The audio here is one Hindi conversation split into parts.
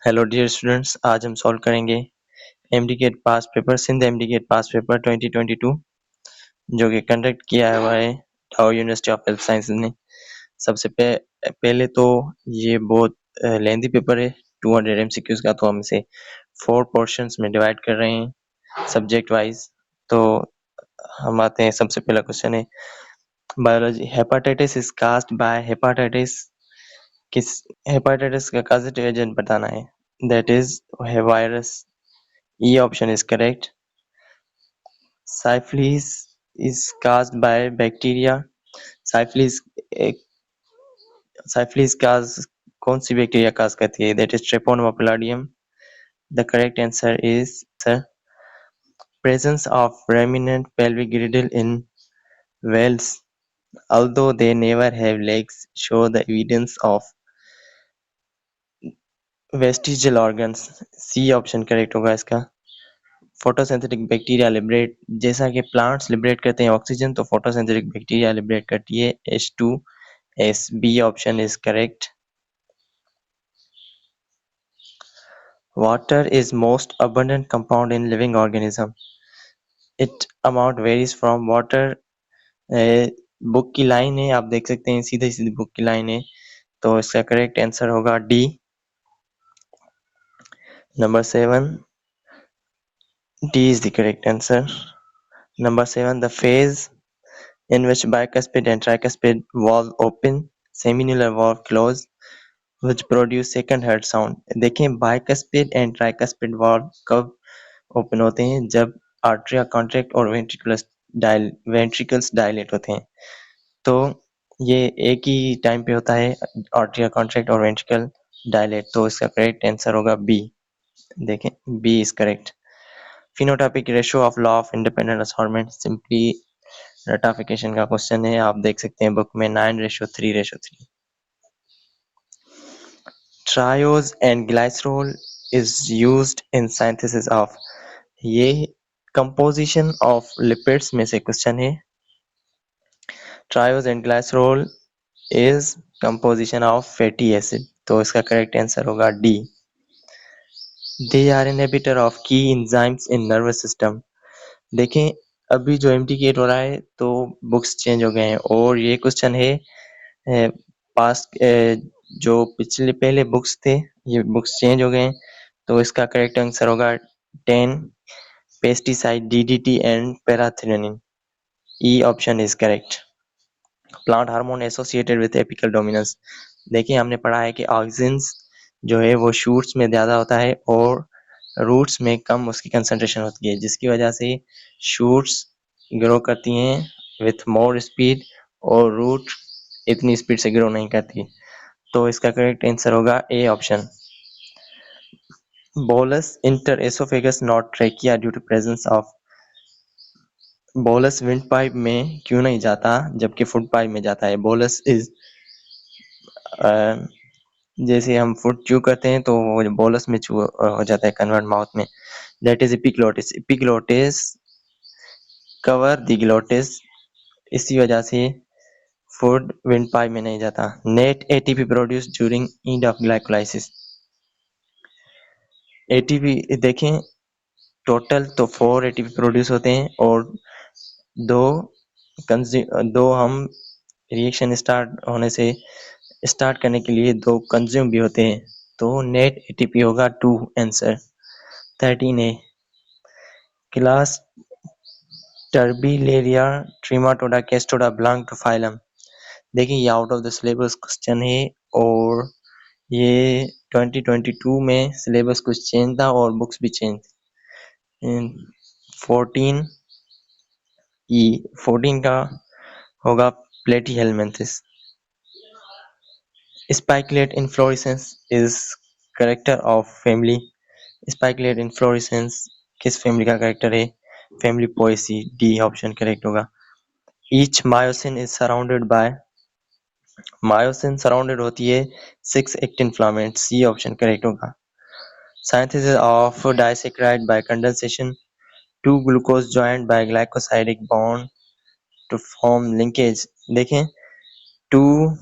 हेलो डियर स्टूडेंट्स, आज हम सॉल्व करेंगे एमडीकेट पास पेपर सिंध एमडीकेट पास पेपर 2022 जो कि कंडक्ट किया हुआ है tau university of health sciences ने। सबसे पहले तो ये बहुत लेंथी पेपर है 200 एमसीक्यूज का, तो हम इसे 4 पोर्शंस में डिवाइड कर रहे हैं सब्जेक्ट वाइज। तो हम आते हैं, सबसे पहला क्वेश्चन है biology. Hepatitis is caused bye hepatitis. किस हेपाटाइटिस का कॉजेटिव एजेंट बताना है, that is virus. E option is correct. Syphilis is caused by bacteria. Syphilis syphilis cause कौन सी बैक्टीरिया काज करती है, that is Treponema palladium. The correct answer is presence of remnant pelvic girdle in whales, although they never have legs, show the evidence of vestigial organs. C option correct होगा इसका। फोटोसिंथेटिक बैक्टीरिया लिबरेट, जैसा कि प्लांट्स लिबरेट करते हैं ऑक्सीजन, तो फोटोसिंथेटिक बैक्टीरिया लिबरेट करती है H2S. B option is correct. Water is most abundant compound in living organism. It amount varies from water. Book की लाइन है, आप देख सकते हैं, सीधे सीधे बुक की लाइन है, तो इसका करेक्ट आंसर होगा D. Number 7, D is the correct answer. Number 7, the phase in which bicuspid and tricuspid valve open, seminular valve close, which produce second heart sound. देखें, bicuspid and tricuspid valve कब ओपन होते हैं, जब आर्टरिया कॉन्ट्रैक्ट और वेंट्रिकल्स डायलेट होते हैं। तो ये एक ही टाइम पे होता है, आर्टरिया कॉन्ट्रैक्ट और वेंट्रिकल डायलेट, तो इसका करेक्ट आंसर होगा बी। देखें, B is correct. Phenotypic ratio of law of independent assortment, simply रटाफिकेशन का क्वेश्चन है, आप देख सकते हैं बुक में 9:3:3। Triose and glycerol is used in synthesis of, ये composition of lipids में से क्वेश्चन है। Triose and glycerol is composition of fatty acid, तो इसका करेक्ट आंसर होगा D. They are inhibitor of key enzymes in nervous system. देखें, अभी जो एमडीकेट हो रहा है तो बुक्स चेंज हो गए हैं, और ये क्वेश्चन है पास्ट, जो पिछले पहले बुक्स थे ये बुक्स चेंज हो गए हैं, तो इसका करेक्ट आंसर होगा 10 pesticide DDT and parathion. E option is correct. Plant hormone associated with apical dominance, देखिए हमने पढ़ा है कि ऑक्सिन्स जो है वो शूट्स में ज्यादा होता है और रूट्स में कम उसकी कंसंट्रेशन होती है, जिसकी वजह से शूट्स ग्रो करती हैं विथ मोर स्पीड और रूट इतनी स्पीड से ग्रो नहीं करती, तो इसका करेक्ट आंसर होगा A option. Bolus enter oesophagus not trachea due to presence of, bolus windpipe में क्यों नहीं जाता जबकि फूड पाइप में जाता है। बोलस इज, जैसे हम फूड च्यू करते हैं तो वो बोलस में च्यू हो जाता है कन्वर्ट माउथ में, that is epiglottis. Epiglottis cover the glottis, इसी वजह से फूड विंड पाइप में नहीं जाता। Net ATP produce during end of glycolysis, ATP देखें टोटल तो 4 एटीपी प्रोड्यूस होते हैं और दो हम रिएक्शन स्टार्ट करने के लिए 2 कंज्यूम भी होते हैं, तो नेट एटीपी होगा 2 answer. 13A, class Turbellaria Trematoda Cestoda belong to phylum. देखिए ये out of the syllabus question है, और ये 2022 में सिलेबस कुछ चेंज था और बुक्स भी चेंज। 14 का होगा Platyhelminthes. Spiculated inflorescence is character of family. Spiculated inflorescence किस फैमिली का कैरेक्टर है, family Poaceae. D option correct होगा। Each myosin is surrounded by, myosin surrounded होती है 6 actin filament. C option correct होगा। Synthesis of disaccharide by condensation, 2 glucose joined by glycosidic bond to form linkage। देखें 2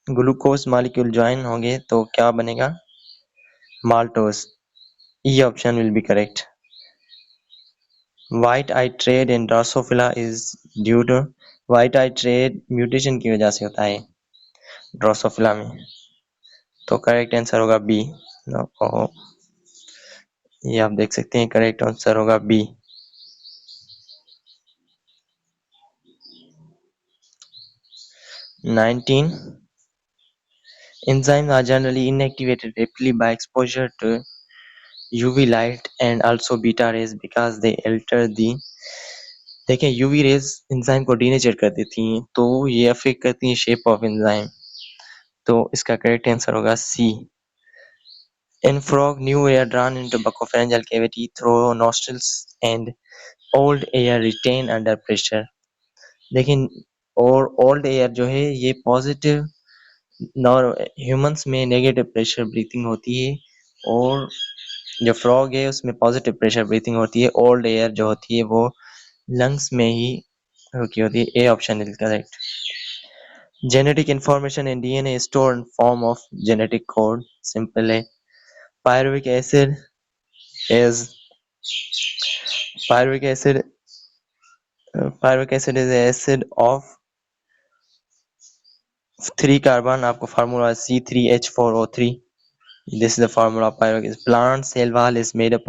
ग्लूकोज मॉलिक्यूल ज्वाइन होंगे तो क्या बनेगा, maltose. E option will be correct. White eye trait in Drosophila is due to white eye trait mutation की वजह से होता है ड्रोसोफिला में, तो करेक्ट आंसर होगा बी। ये आप देख सकते हैं करेक्ट आंसर होगा B. 19. Enzymes are generally inactivated rapidly by exposure to UV light and also beta rays because they alter the देखें यूवी रेज एंजाइम को डीनेचर कर देती हैं, तो ये अफेक्ट करती हैं शेप ऑफ एंजाइम, तो इसका करेक्ट आंसर होगा सी। In frog, new air drawn into buccopharyngeal cavity through nostrils and old air retained under pressure. लेकिन और ओल्ड एयर जो है ये पॉजिटिव, ह्यूमंस में नेगेटिव प्रेशर ब्रीथिंग होती है और जो फ्रॉग है उसमें पॉजिटिव प्रेशर ब्रीथिंग होती है। ओल्ड एयर जो होती है वो लंग्स में ही रुकी होती है। A option is correct. Genetic information in DNA store in form of genetic code. Simple है। Pyruvic acid is pyruvic acid is an acid of 3 carbon. आपको formula C3H4O3. This is the formula of pyruvic acid. Plant cell wall is made up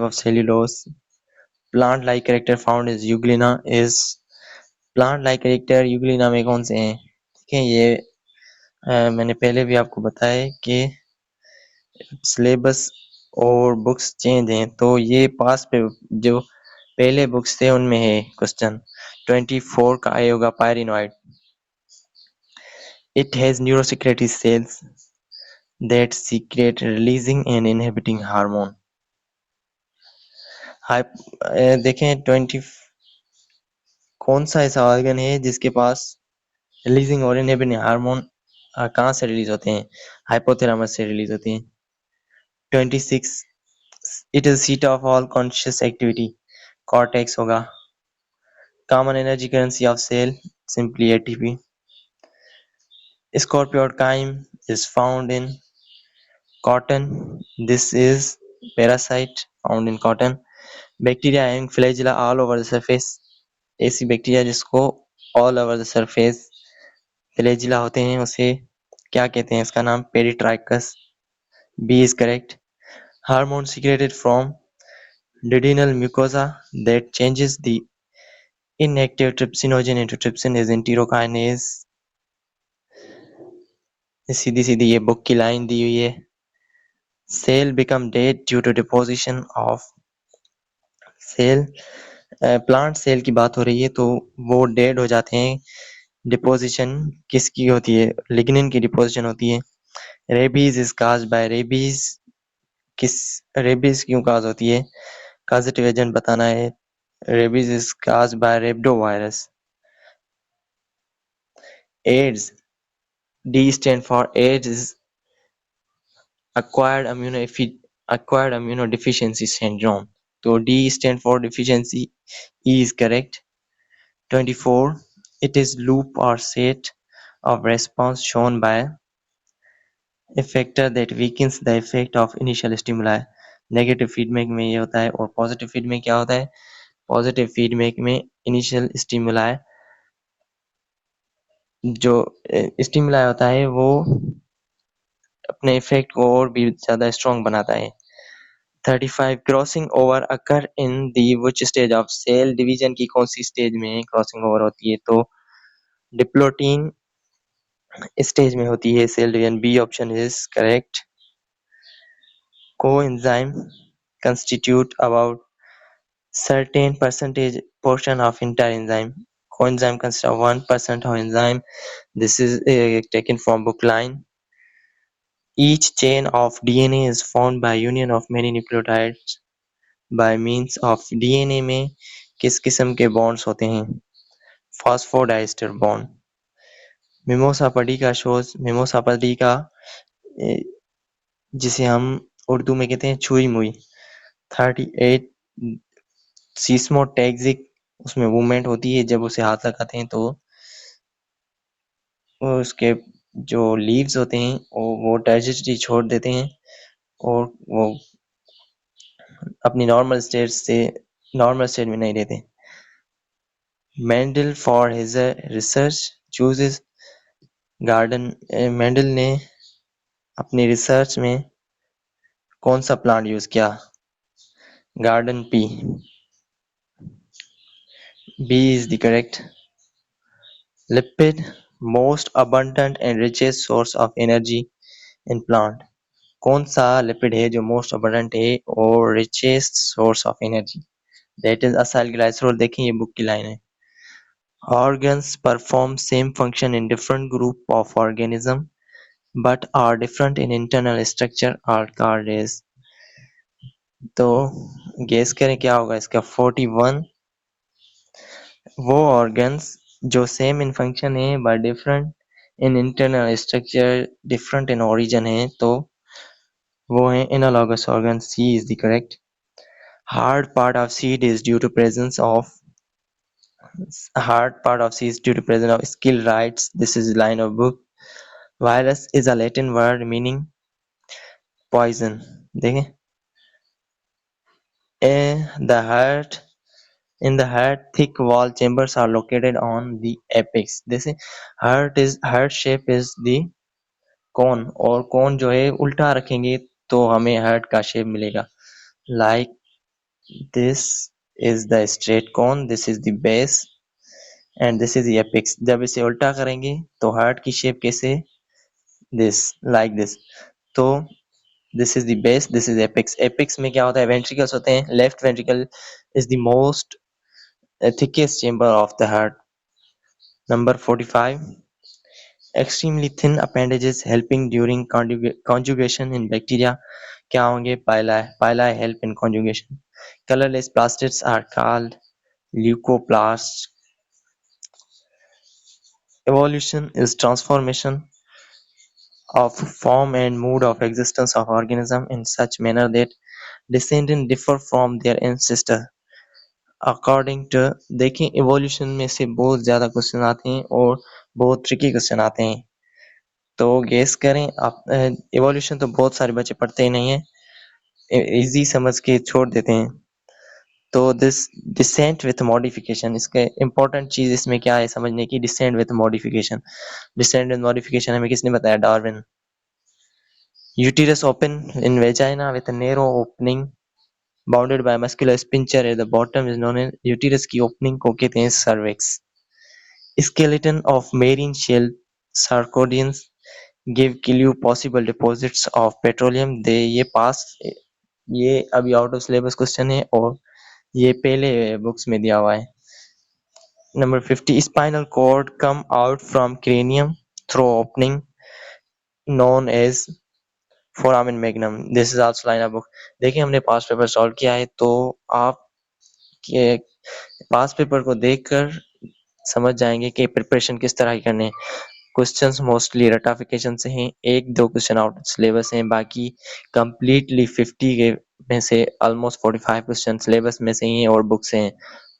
of cellulose. Plant like character found is euglena is plant like character euglena में कौन से हैं? ठीक है, ये मैंने पहले भी आपको बताया कि सिलेबस और बुक्स चेंज हैं, तो ये पास पे जो पहले बुक्स थे उनमें है क्वेश्चन। 24 का आया होगा pyrenoid. It has neurosecretory cells that secrete releasing and inhibiting hormone. देखें 20 कौन सा ऐसा ऑर्गन है जिसके पास रिलीजिंग और इनहिबिटिंग हार्मोन कहाँ से रिलीज होते हैं? हाइपोथैलेमस से रिलीज होते हैं। 26 it is seat of all conscious activity. Cortex होगा। Common energy currency of cell simply ATP. Scorpioid is found in cotton. This is parasite found in cotton. Bacteria having flagella all over the surface. ऐसी बैक्टीरिया जिसको all over the surface flagella होते हैं उसे क्या कहते हैं? इसका नाम peritrichous. B is correct. Hormone secreted from duodenal mucosa that changes the inactive trypsinogen into trypsin is enterokinase. सीधी सीधी ये बुक की लाइन दी हुई है। Cell become dead due to deposition of cell. Plant cell की बात हो रही है तो वो डेड हो जाते हैं। डिपोजिशन किसकी होती है? लिग्निन की डिपोजिशन होती है। Rabies is caused by rabies. Rabies क्यों काज होती है? काजेटिव एजेंट बताना है। Rabies is caused by rhabdovirus. AIDS, D stand for AIDS is acquired immunodeficiency syndrome. So D stand for deficiency. E is correct. 24. It is loop or set of response shown by a factor that weakens the effect of initial stimuli. Negative feedback में ये होता है और पॉजिटिव फीडबैक क्या होता है? पॉजिटिव फीडबैक में इनिशियल स्टिमुलाई जो स्टिमुलाई होता है वो अपने इफेक्ट को और भी ज्यादा स्ट्रॉन्ग बनाता है। 35 crossing over occur in the which stage of cell division की कौन सी स्टेज में क्रॉसिंग ओवर होती है? तो डिप्लोटीन स्टेज में होती है cell division. B option is correct. Coenzyme constitute about certain percentage portion of entire enzyme. Coenzyme consists of 1% of enzyme. This is taken from book line. Each chain of DNA is formed by union of many nucleotides by means of DNA में किस किस्म के बॉन्ड्स होते हैं? Phosphodiester bond. Mimosa pudica shows mimosa pudica जिसे हम उर्दू में कहते हैं छुई मुई। 38 सीस्मोटैक्सिक उसमें मूवमेंट होती है जब उसे हाथ लगाते हैं तो उसके जो लीव्स होते हैं वो डाइजेस्टी छोड़ देते हैं और वो अपनी नॉर्मल स्टेट में नहीं रहते। Mendel for his research chooses garden. Mendel ने अपनी रिसर्च में कौन सा प्लांट यूज किया? Garden pea. B is the correct. Lipid most abundant and richest source of energy in plant। कौन सा लिपिड है जो मोस्ट abundant है और richest source of energy? That is acylglycerol। देखें ये बुक की लाइन है। Organs perform same function in different group of organism but are different in internal structure are called as। तो गेस करें क्या होगा इसका? 41। वो ऑर्गन्स जो सेम इन फंक्शन है but different in internal structure, different in origin है, तो वो है analogous organ. C is the correct. Hard part of seed is due to presence of skill rights। This is line of book। Virus is a Latin word meaning poison। देखें the heart in the heart thick wall chambers are located on the apex। जैसे heart shape is the cone और cone जो है उल्टा रखेंगे तो हमें heart का shape मिलेगा। Like this is the straight cone, this is the base and this is the apex। जब इसे उल्टा करेंगे तो heart की shape कैसे? this like this। तो this is the base, this is apex। apex में क्या होता है? ventricles होते हैं। left ventricle is the most thickest chamber of the heart। Number 45, extremely thin appendages helping during conjugation in bacteria क्या होंगे? Pili help in conjugation। Colorless plastids are called leucoplasts। Evolution is transformation of form and mood of existence of organism in such manner that descendants differ from their ancestor according to। देखें evolution में से बहुत ज्यादा क्वेश्चन आते हैं और बहुत ट्रिकी क्वेश्चन आते हैं, तो गेस करें आप। evolution तो बहुत सारे बच्चे पढ़ते ही नहीं है, इजी समझ के छोड़ देते हैं। तो दिस डिसेंट विथ मॉडिफिकेशन, इसके इम्पोर्टेंट चीज इसमें क्या है समझने की? Descent with modification. Descent with modification हमें किसने बताया? Darwin. Uterus open in vagina with narrow opening bounded by muscular sphincter at the bottom is known as. Uterus की ओपनिंग को कहते हैं cervix. Skeleton of marine shell sarcodines give clue possible deposits of petroleum. दे ये अभी आउट ऑफ सिलेबस क्वेश्चन है और ये पहले बुक्स में दिया हुआ है। Number 50, spinal cord come out from cranium through opening known as foramen magnum। This is also line of book। देखिए हमने पास्ट पेपर सॉल्व किया है, तो आप के पास्ट पेपर को देखकर समझ जाएंगे कि प्रिपरेशन किस तरह की करनी है। क्वेश्चंस मोस्टली रटाफिकेशन से हैं, एक दो क्वेश्चन आउट ऑफ सिलेबस हैं, बाकी कंप्लीटली 50 के में से ऑलमोस्ट 45 क्वेश्चन सिलेबस में से ही हैं और बुक से हैं।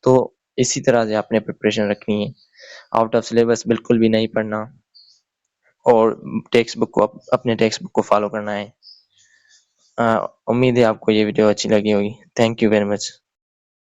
तो इसी तरह से आपने प्रिपरेशन रखनी है, आउट ऑफ सिलेबस बिल्कुल भी नहीं पढ़ना और टेक्स्ट बुक को अपने टेक्स्ट बुक को फॉलो करना है। उम्मीद है आपको ये वीडियो अच्छी लगी होगी। Thank you very much.